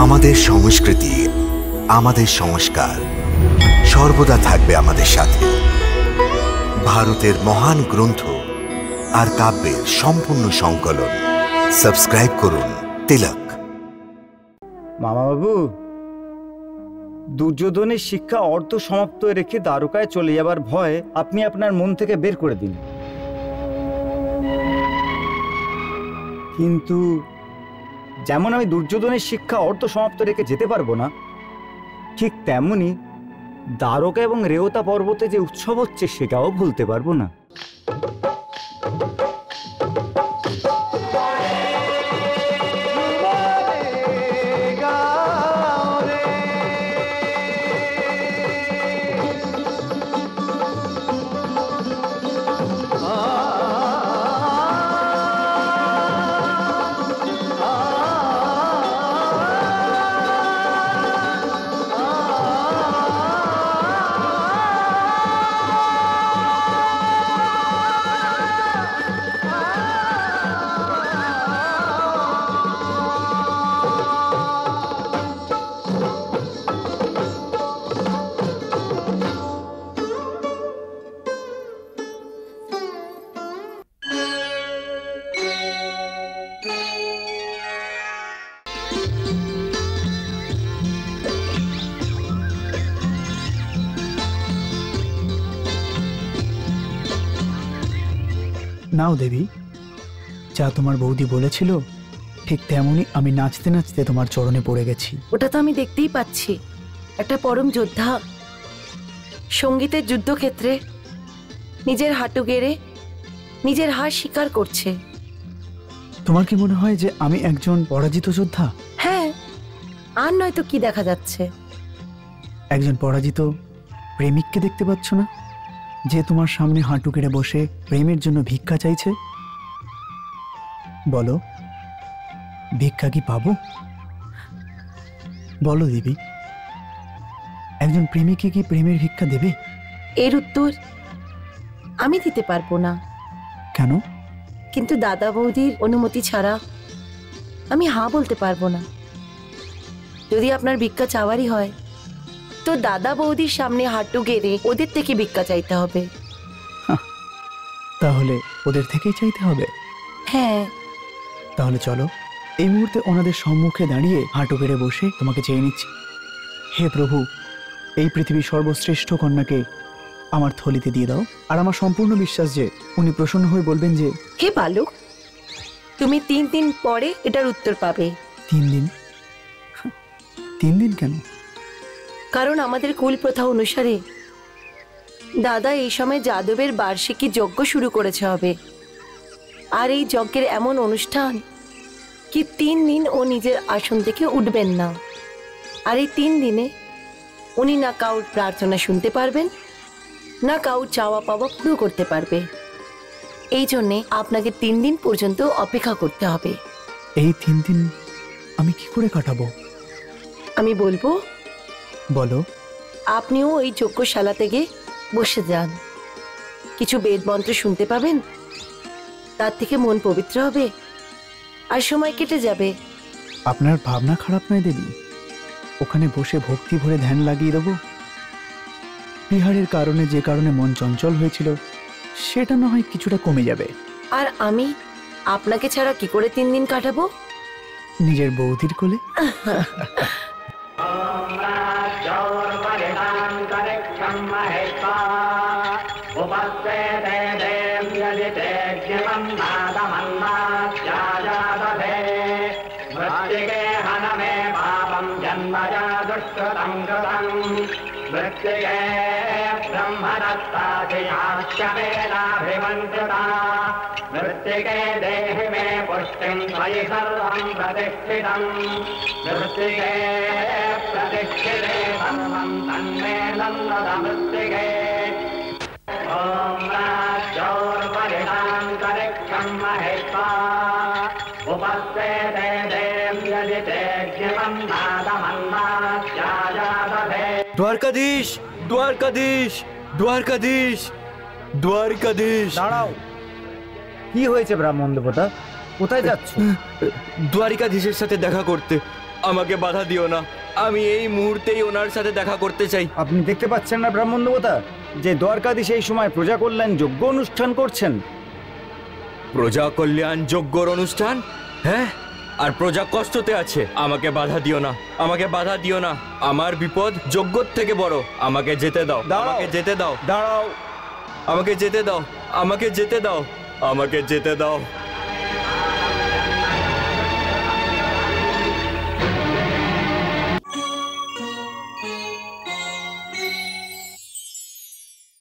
আমাদের সংস্কৃতি, আমাদের সংস্কার সর্বদা থাকবে আমাদের সাথে। ভারতের মহান গ্রন্থ আর কাব্যের সম্পূর্ণ সংকলন। সাবস্ক্রাইব করুন তিলক। মামাবাবু, দুর্যোধনের শিক্ষা অর্ধ সমাপ্ত রেখে দ্বারকায় চলে যাবার ভয় আপনি আপনার মন থেকে বের করে দিন। কিন্তু যেমন আমি দুর্যোধনের শিক্ষা অর্ধ সমাপ্ত রেখে যেতে পারবো না, ঠিক তেমনি দ্বারকা এবং রেওতা পর্বতে যে উৎসব হচ্ছে সেটাও ভুলতে পারবো না। নাও দেবী, যা তোমার বৌদি বলেছিল ঠিক তেমনই আমি নাচতে নাচতে তোমার চরণে পড়ে গেছি। ওটা তো আমি দেখতেই পাচ্ছি, একটা পরম যোদ্ধা সঙ্গীতের যুদ্ধক্ষেত্রে নিজের হাঁটু গেড়ে নিজের হার স্বীকার করছে। তোমার কি মনে হয় যে আমি একজন পরাজিত যোদ্ধা? হ্যাঁ, আর নয়তো কি দেখা যাচ্ছে? একজন পরাজিত প্রেমিককে দেখতে পাচ্ছ না, যে তোমার সামনে হাঁটু গেড়ে বসে প্রেমের জন্য ভিক্ষা চাইছে? বলো, ভিক্ষা কি পাবো? বলো দেবী, একজন প্রেমিকে কি প্রেমের ভিক্ষা দেবে? এর উত্তর আমি দিতে পারবো না। কেন? কিন্তু দাদা বৌদির অনুমতি ছাড়া আমি হ্যাঁ বলতে পারবো না। যদি আপনার ভিক্ষা চাওয়ারই হয় তো দাদা বৌদির সামনে হাঁটু গেড়ে ওদের থেকে ভিক্ষা চাইতে হবে। তাহলে ওদের থেকেই চাইতে হবে? হ্যাঁ। তাহলে চলো এই মুহূর্তে ওনাদের সম্মুখে দাঁড়িয়ে হাঁটু গেড়ে বসে তোমাকে চেয়ে নিচ্ছি। হে প্রভু, এই পৃথিবীর সর্বশ্রেষ্ঠ কন্যাকে আমার থলিতে দিয়ে দাও। আর আমার সম্পূর্ণ বিশ্বাস যে উনি প্রসন্ন হয়ে বলবেন যে, হে বালক, তুমি 3 দিন পরে এটার উত্তর পাবে। 3 দিন? 3 দিন কেন? কারণ আমাদের কুল প্রথা অনুসারে দাদা এই সময় যাদবের বার্ষিকী যজ্ঞ শুরু করেছে হবে। আর এই যজ্ঞের এমন অনুষ্ঠান কি 3 দিন ও নিজের আসন থেকে উঠবেন না। আর এই 3 দিনে উনি না কাউর প্রার্থনা শুনতে পারবেন, না কাউর চাওয়া পাওয়া পুরো করতে পারবে। এই জন্যে আপনাকে 3 দিন পর্যন্ত অপেক্ষা করতে হবে। এই 3 দিন আমি কি করে কাটাবো? আমি বলবো। বলো। আপনিও এই যজ্ঞশালা থেকে বসে যান, কিছু বেদ মন্ত্র শুনতে পাবেন, তার থেকে মন পবিত্র হবে আর সময় কেটে যাবে। আপনার ভাবনা খারাপ নয় দেবী, ওখানে বসে ভক্তি ভরে ধ্যান লাগিয়ে দেবো। বিহারের কারণে যে কারণে মন চঞ্চল হয়েছিল সেটা না হয় কিছুটা কমে যাবে। আর আমি আপনাকে ছাড়া কি করে 3 দিন কাটাবো? নিজের বৌদির কোলে। मृत्तिके देहि मे पुष्टिं त्वयि सर्वं प्रतिष्ठितं मृत्तिके प्रतिष्ठिते सर्वं तन्मे नन्दमृत्तिके ॐ राज्योर्परिणान्तरिक्षं महित्वा उपस्थिते देव्यजितेज्ञमं नादमन्नास्याजादधे। द्वारकाधीश, द्वारकाधीश, द्वारकाधीश, द्वारकाधीश। দাঁড়াও, কি হয়েছে ব্রাহ্মণ দেবতা? কোথায় যাচ্ছ? দ্বারিকাধীশের সাথে দেখা করতে। আমাকে বাধা দিও না। আমি এই মুহূর্তেই ওনার সাথে দেখা করতে চাই। আপনি দেখতে পাচ্ছেন না ব্রাহ্মণ দেবতা যে দ্বারকাধীশ এই সময় প্রজা কল্যাণ যজ্ঞ অনুষ্ঠান করছেন? প্রজা কল্যাণ যজ্ঞর অনুষ্ঠান? হ্যাঁ, আর প্রজা কষ্টতে আছে। আমাকে বাধা দিও না, আমাকে বাধা দিও না। আমার বিপদ যজ্ঞর থেকে বড়। আমাকে যেতে দাও, আমাকে যেতে দাও, দাঁড়াও। আমাকে যেতে দাও, আমাকে যেতে দাও, আমাকে যেতে দাও।